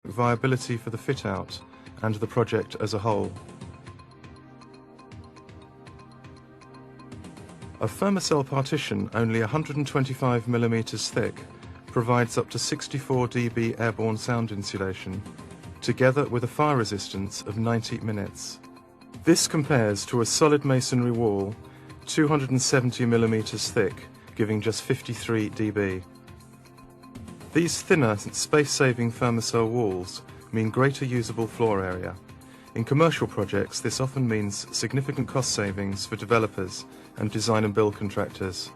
viability for the fit-out and the project as a whole. A Fermacell partition only 125 mm thick provides up to 64 dB airborne sound insulation, together with a fire resistance of 90 minutes. This compares to a solid masonry wall 270 mm thick, giving just 53 dB. These thinner, space-saving Fermacell walls mean greater usable floor area. In commercial projects, this often means significant cost savings for developers and design and build contractors.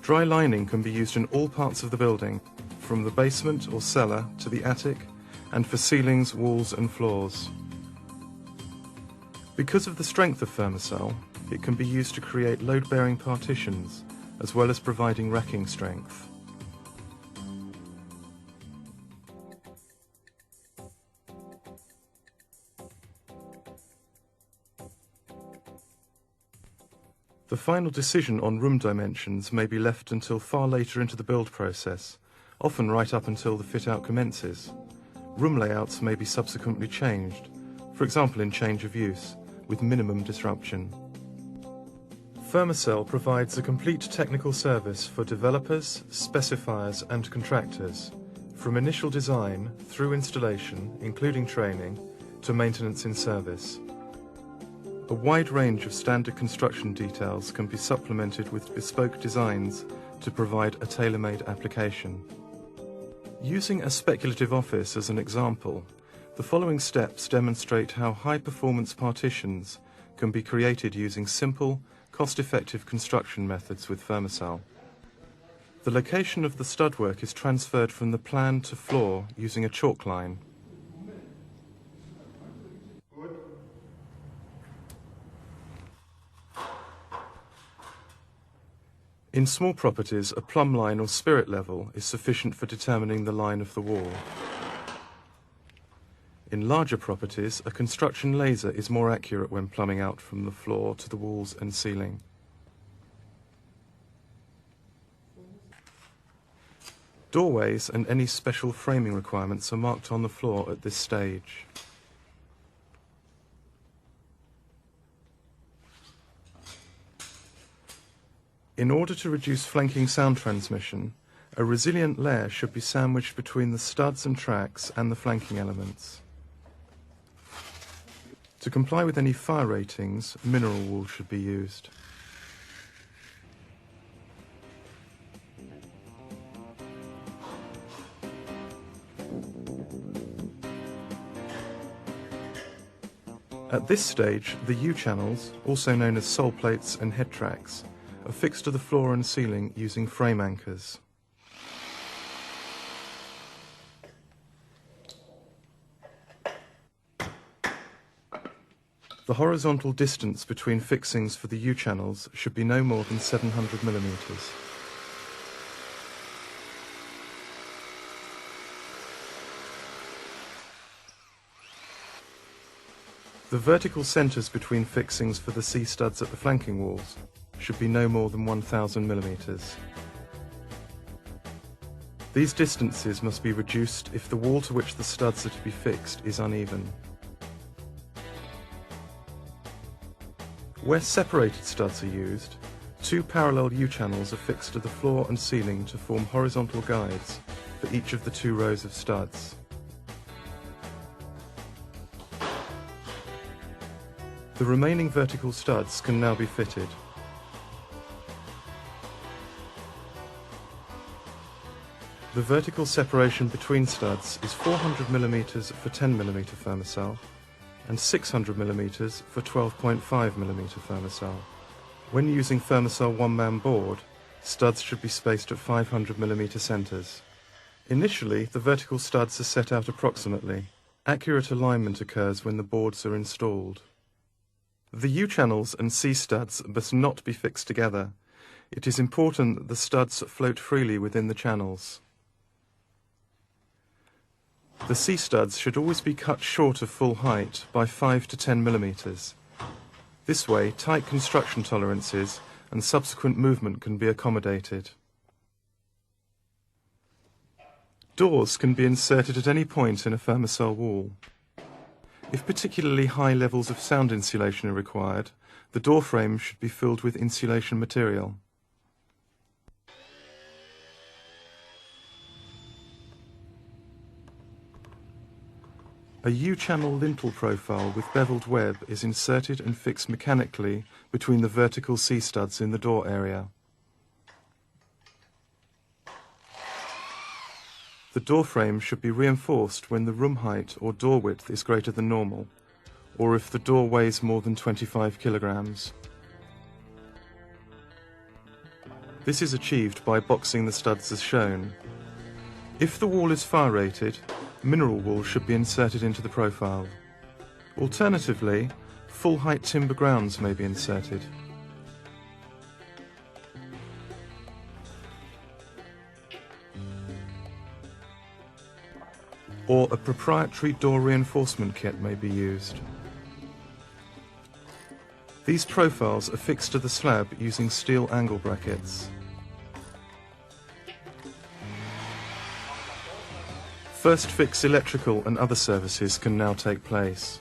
Dry lining can be used in all parts of the building, from the basement or cellar to the attic, and for ceilings, walls and floors. Because of the strength of Fermacell, it can be used to create load-bearing partitions, as well as providing racking strength. The final decision on room dimensions may be left until far later into the build process, often right up until the fit-out commences. Room layouts may be subsequently changed, for example in change of use, with minimum disruption. Fermacell provides a complete technical service for developers, specifiers and contractors, from initial design through installation, including training, to maintenance in service. A wide range of standard construction details can be supplemented with bespoke designs to provide a tailor-made application. Using a speculative office as an example, the following steps demonstrate how high-performance partitions can be created using simple, cost-effective construction methods with Fermacell. The location of the studwork is transferred from the plan to floor using a chalk line. In small properties, a plumb line or spirit level is sufficient for determining the line of the wall. In larger properties, a construction laser is more accurate when plumbing out from the floor to the walls and ceiling. Doorways and any special framing requirements are marked on the floor at this stage. In order to reduce flanking sound transmission, a resilient layer should be sandwiched between the studs and tracks and the flanking elements. To comply with any fire ratings, mineral wool should be used. At this stage, the U-channels, also known as sole plates and head tracks, are fixed to the floor and ceiling using frame anchors. The horizontal distance between fixings for the U-channels should be no more than 700 millimeters. The vertical centres between fixings for the C-studs at the flanking walls should be no more than 1000 millimeters. These distances must be reduced if the wall to which the studs are to be fixed is uneven. Where separated studs are used, two parallel U-channels are fixed to the floor and ceiling to form horizontal guides for each of the two rows of studs. The remaining vertical studs can now be fitted. The vertical separation between studs is 400 mm for 10 mm Fermacell and 600 mm for 12.5 mm Fermacell. When using Fermacell one-man board, studs should be spaced at 500 mm centres. Initially, the vertical studs are set out approximately. Accurate alignment occurs when the boards are installed. The U-channels and C-studs must not be fixed together. It is important that the studs float freely within the channels. The C-studs should always be cut short of full height by 5 to 10 millimeters. This way, tight construction tolerances and subsequent movement can be accommodated. Doors can be inserted at any point in a Fermacell wall. If particularly high levels of sound insulation are required, the door frame should be filled with insulation material. A U-channel lintel profile with beveled web is inserted and fixed mechanically between the vertical C-studs in the door area. The door frame should be reinforced when the room height or door width is greater than normal, or if the door weighs more than 25 kilograms. This is achieved by boxing the studs as shown. If the wall is fire rated, mineral wool should be inserted into the profile. Alternatively, full height timber grounds may be inserted. Or a proprietary door reinforcement kit may be used. These profiles are fixed to the slab using steel angle brackets. First fix electrical and other services can now take place.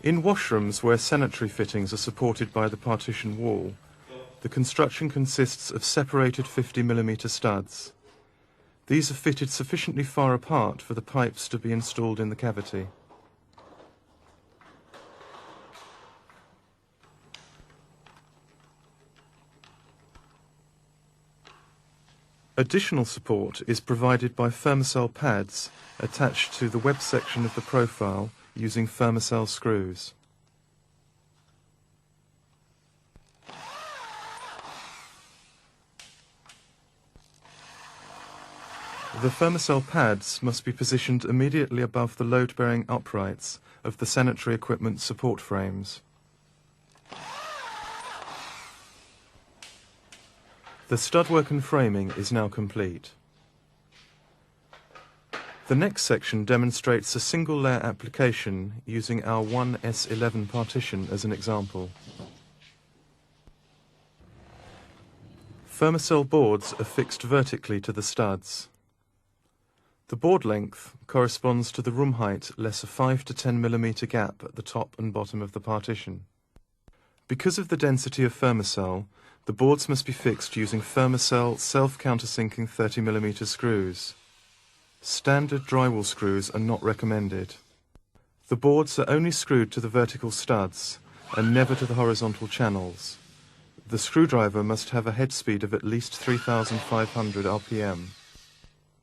In washrooms where sanitary fittings are supported by the partition wall, the construction consists of separated 50mm studs. These are fitted sufficiently far apart for the pipes to be installed in the cavity. Additional support is provided by Fermacell pads attached to the web section of the profile using Fermacell screws. The Fermacell pads must be positioned immediately above the load-bearing uprights of the sanitary equipment support frames. The studwork and framing is now complete. The next section demonstrates a single layer application using our 1S11 partition as an example. Fermacell boards are fixed vertically to the studs. The board length corresponds to the room height less a 5 to 10mm gap at the top and bottom of the partition. Because of the density of Fermacell, the boards must be fixed using Fermacell self-countersinking 30mm screws. Standard drywall screws are not recommended. The boards are only screwed to the vertical studs and never to the horizontal channels. The screwdriver must have a head speed of at least 3,500 RPM.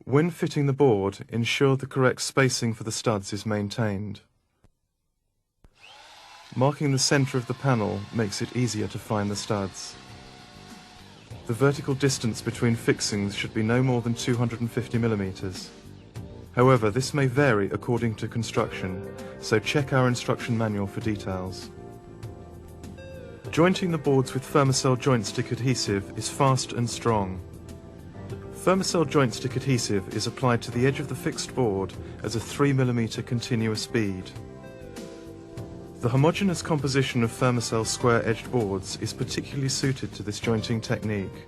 When fitting the board, ensure the correct spacing for the studs is maintained. Marking the centre of the panel makes it easier to find the studs. The vertical distance between fixings should be no more than 250mm. However, this may vary according to construction, so check our instruction manual for details. Jointing the boards with Fermacell joint stick adhesive is fast and strong. Fermacell joint stick adhesive is applied to the edge of the fixed board as a 3mm continuous bead. The homogeneous composition of Fermacell square-edged boards is particularly suited to this jointing technique.